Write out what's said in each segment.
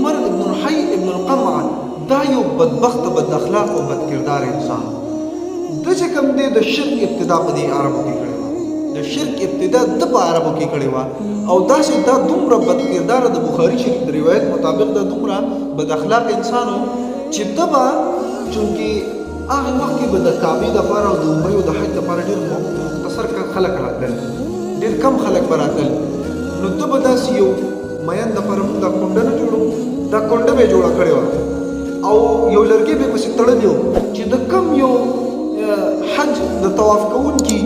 عمر ابن الحي ابن القمع دا یو بدبخت بد اخلاق او بد کردار انسان د چې کوم دی د شرک ابتدا په دې عربو کې کړې وه د شرک ابتدا د په عربو کې کړې وه او داسې دا دومره بد کردار د بخاري شریف د روایت مطابق دا دومره بد اخلاق انسان و چې ده به چونکې هغه وخت کې به د کعبې دپاره او د عمرې او د حج دپاره ډېر مختصر خلک راتلل ډېر کم خلک به راتلل نو ده به داسې یو میین دپاره موږ دا کونډه نه جوړو دا کونډه به یې جوړه کړې وه او یو لرګی به یې پسې تړلی و چې د کم یو حج د طواف کوونکي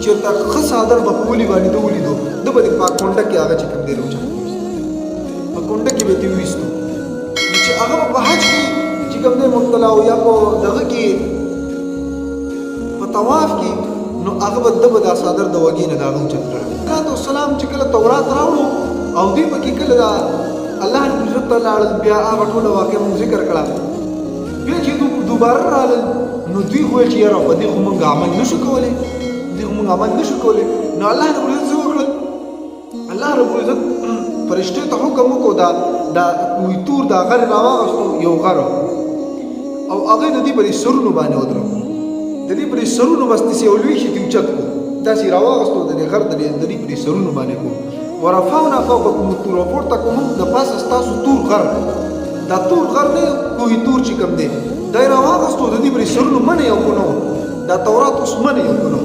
چېرته ښه څادر به په ولي باندې ده ولیدو ده به د په کونډه کې هغه چې کوم دی روچا په کونډه کې به یې ویستو چې هغه په حج کې چې کوم دی مبتلا او یا په دغه کې په طواف کې نو هغه به ده به دا څادر د وږې نه د هغه اوچت کړی والسلام چې کله تورات راوړو او دوی پکې کله دا الله عزت ته لاړل بیا هغه ټوله واقعه موږ ذکر کړه بیا چې دوباره رالل نو دوی وویل چې یاره په دې خو موږ عمل نشو کولی نو الله رب العزت څه وکړل الله رب العزت فرشتو ته حکم وکړو دا کوی تور دا غر راواغستو یو غر او هغه د دې پرې سرونو باندې ودرو د دې پرې سرونو بس داسې یو لوی شي اوچت کو داسې راواغستو د دې غر د دې پرې سرونو باندې کو ورفعنا فوقكم الطور پورته کوم د پاسه ستاسو تور غر دا تور غر نه کوی تور چې کوم دی دا راواغستو د دې پرې سرونو منې یو کو نو دا تورات اوس منې یو کو نو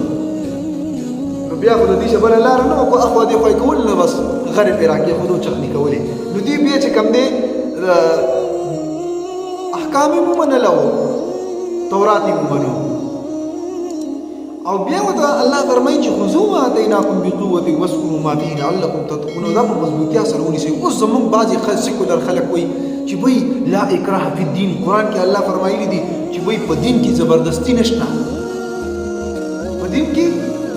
بیا خو د دې شبره لار نه کو اخو دې خوای کول نه بس غر په راکې خودو چخنی کولې نو دې بیا چې کوم دی احکام مو منلو تورات مو منو او بیا ودا الله فرمایي چې خذوا ما اتیناکم بقوه واذكروا ما فيه لعلكم تتقون دا په مضبوطیا سره ونیسئ اوس زمونږ بعضې سیکولر خلک وایي چې وایي لا اکراه فی الدین قرآن کې الله فرمایلی دي چې وایي په دین کې زبردستی نشته په دین کې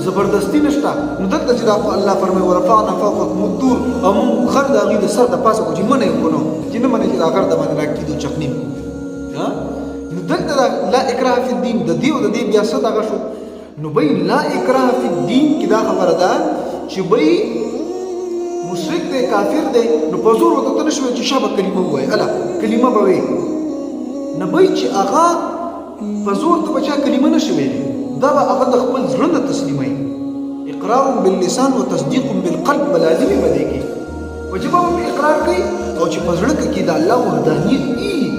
زبردستی نشته نو دلته چې الله فرمایي ورفعنا فوقکم الطور او موږ غر د هغې د سر د پاسه کو چې منې وکړو چې نه منې چې دا غر د باندې راکېدو چخني نو دلته لا اکراه فی الدین د دې او د دې بیا څه دغه شو نو بھئی لا اکراه فی الدین کی دا خبر دا چې بھئی مشرک دے کافر دے نو پزور وته تنشوي چې شابه کلمه وای الا کلمه به وي نه بھئی چې هغه پزور ته بچا کلمه نشوي دا به هغه د خپل ځړه تسلیمای اقرار باللسان وتصديق بالقلب بلازمي بده کی وجب اقرار کوي او چې پزړه کې دا الله وحدانیت ای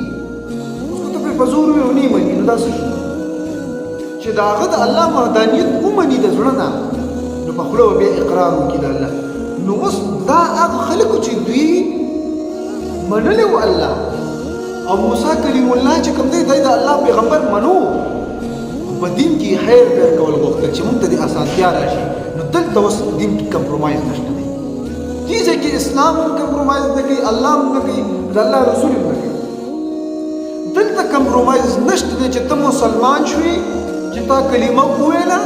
اوس ته په پزور ونی مې نو دا څه چې دا هغه د الله وحدانیت ومني د زړه نه نو په خوله بیا اقرار وکړي د الله نو اوس دا هغه خلکو چې دوی منلی و الله او موسی کلیم الله چې کوم دی د الله پیغمبر منو په دین کې خیر پیر کول غوښتل چې موږ ته د اسانتیا راشي نو دلته اوس دین کې کمپرومایز نشته دی دې کې اسلام هم کمپرومایز نه کوي الله هم نه کوي د الله رسول هم نه کوي دلته کمپرومایز نشته دی چې ته مسلمان شوې چې تا کلمه وویله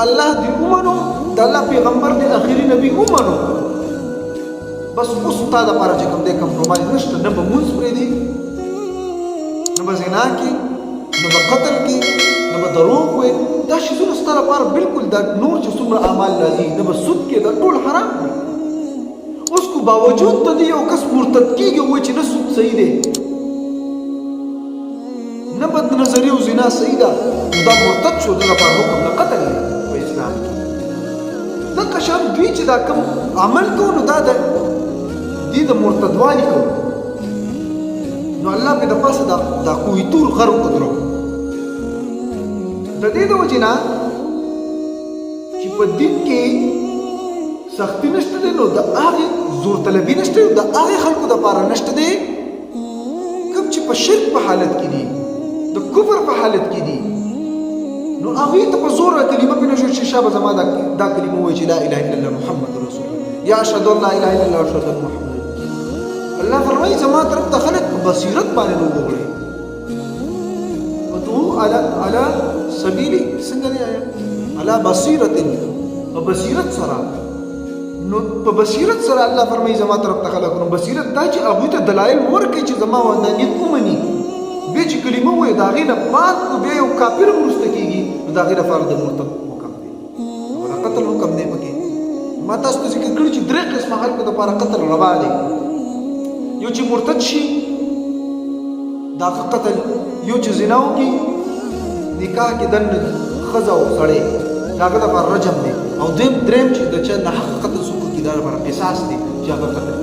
الله دې ومنو د الله پیغمبر دې آخري نبی ومنو بس اوس تا دپاره چې کوم دی کمپرومایز نشته نه به مونځ پرېږدي نه به زنا کې نه به قتل کې نه به دروغ وي دا شیزونه ستا لپاره بلکل دا نور چې څومره اعمال راځي نه به سود کې دا ټول حرام دي اوس کو باوجود د دې یو کس مرتد کېږي وایي چې نه سود صحیح دی نه بد نظری او زنا صحیح ده دا مرتد شو د لپاره حکم د قتل دی په اسلام کې دغه شان دوی چې دا کوم عمل کوو نو دا د دې د مرتدوالي کوو نو الله په د پاسه دا کوی تور غر وکړو د دې د وجې نه چې په دین کې سختی نشته دی نو د هغې زور طلبي نشته دی د هغې خلکو دپاره نشته دی کوم چې په شرک په حالت کې دي د کفر په حالت کې دي نو هغوی ته په زور کلمه پې نشو چې شابه زما دا کلمه وایي چې لا اله الا الله محمد رسول الله یا اشهد ان لا اله الا الله اشهد ان محمد الله فرمایي زما طرف ته خلک په بصیرت باندې وګورئ ودعو على سبیل څنګه دی آیا على بصیرت په بصیرت سره نو په بصیرت سره الله فرمایي زما طرف ته خلک نو بصیرت دا چې هغوی ته دلایل ورکړي چې زما وحدانیت ومني بیا چې کلمه وایي د هغې نه بعد بیا یو کافر هم وروسته کېږي نو د هغې لپاره د مرتد حکم دی د قتل حکم دی پکې ما تاسو ته ذکر کړي چې درې قسمه خلکو دپاره قتل روا دی یو چې مرتد شي دا قتل، یو چې زنا وکړي نکاح کې دننه ښځه او سړی د هغه لپاره رجم دی، او دریم چې د چا ناحق قتل څوک وکړي دا لپاره قصاص دی چې هغه قتل.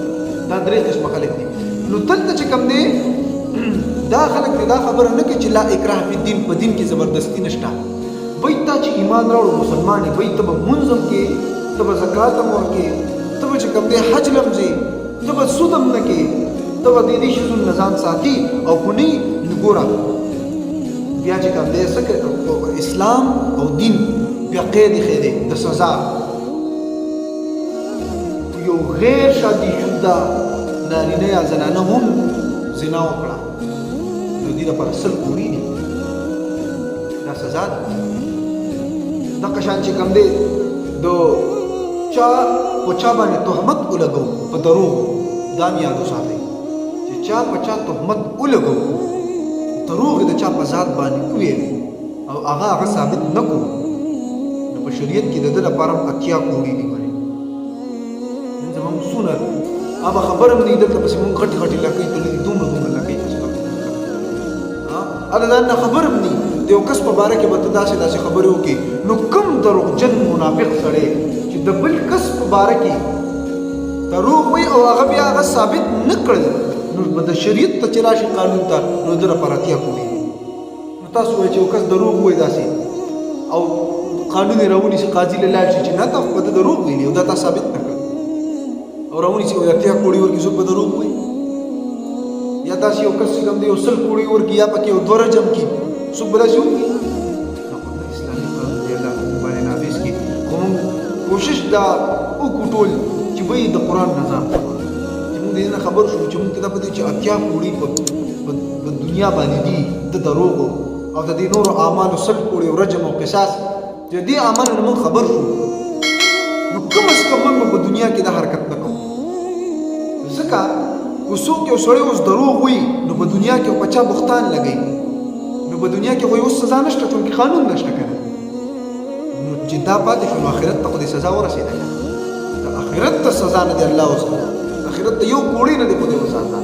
دا درې قسمه خلک دي. نو دلته چې کوم دی دا خلک دا خبره نه کوي چې لا اکراه فی الدین، په دین کې زبردستی نشته. وایي تا چې ایمان راوړو مسلمان یې، وایي ته به لمونځ هم کوې، ته به زکات هم ورکوې، ته به چې کوم دی حج له هم ځې، ته به سود هم نه کوې، ته به د دې شیزونو نه ځان ساتي. او که نه نو ګوره بیا چې کوم دی څه اسلام او دین بیا قید ایښی دی د سزا. یو غیر شادي شده نارینه یا زنانه هم زنا وکړه نو دې لپاره 100 کوړي دي، دا سزا ده. دغه شان چې کوم دی د چا په چا باندې تهمت ولګو په دروغ، دا مې یاد وساتئ چې چا په چا تهمت ولګو، دروغ د چا په ذات باندې وویل او هغه ثابت نه کړو، نو په شریعت کې د ده لپاره 80 کوړي دي. نن زموږ څونه هغه خبره مې دلته پسې مونږ غټې غټې لکۍ تللي دي، دومره لکۍ پسې هغه دا نه خبره مې د یو کس په باره کې به ته داسې خبرې وکړې، نو کوم دروغجن منافق سړی چې د بل کس په باره کې دروغ وایي او هغه بیا هغه ثابت نه کړل، نو به د شریعت ته چې راشي قانون ته نو د لپاره 80 کوړي. نو تاسو وایئ چې یو کس دروغ وایي داسې او قانون یې راونیسي، قاضي له لاړ شي چې نه تا خو ته دروغ ویلي او دا تا ثابت نه کړل، او راونیسي او 80 کوړي ورکړي، څوک به دروغ وایي. یا داسې یو کس چې کوم دی یو 100 کوړي ورکړي یا پکې یو 2 رجم کړي، څوک به داسې وکړي؟ نه خو د اسلامي قانون دی الله باندې نافظ کړي. خو موږ کوشش دا وکړو ټول چې وایي د قرآن نظام چې موږ دې نه خبر شو چې موږ ته دا پته چې 80 کوړي په دنیا باندې دي د دروغو او د دې نورو اعمالو 100 کوړي او رجم او قصاص د دې اعمالو نه موږ خبر شو، نو کم از کم موږ په دنیا کې دا حرکت نه کوو. ځکه که څوک یو سړی اوس دروغ وایي نو په دنیا کې په چا بختان لګوي، نو په دنیا کې خو اوس سزا نشته چونکې قانون نشته که نه، نو چې دا پاتې شو نو آخرت ته خو دې سزا ورسېده. د آخرت ته سزا نه دی الله اوس، آخرت ته یو کوړی نه دی خو دې وساته.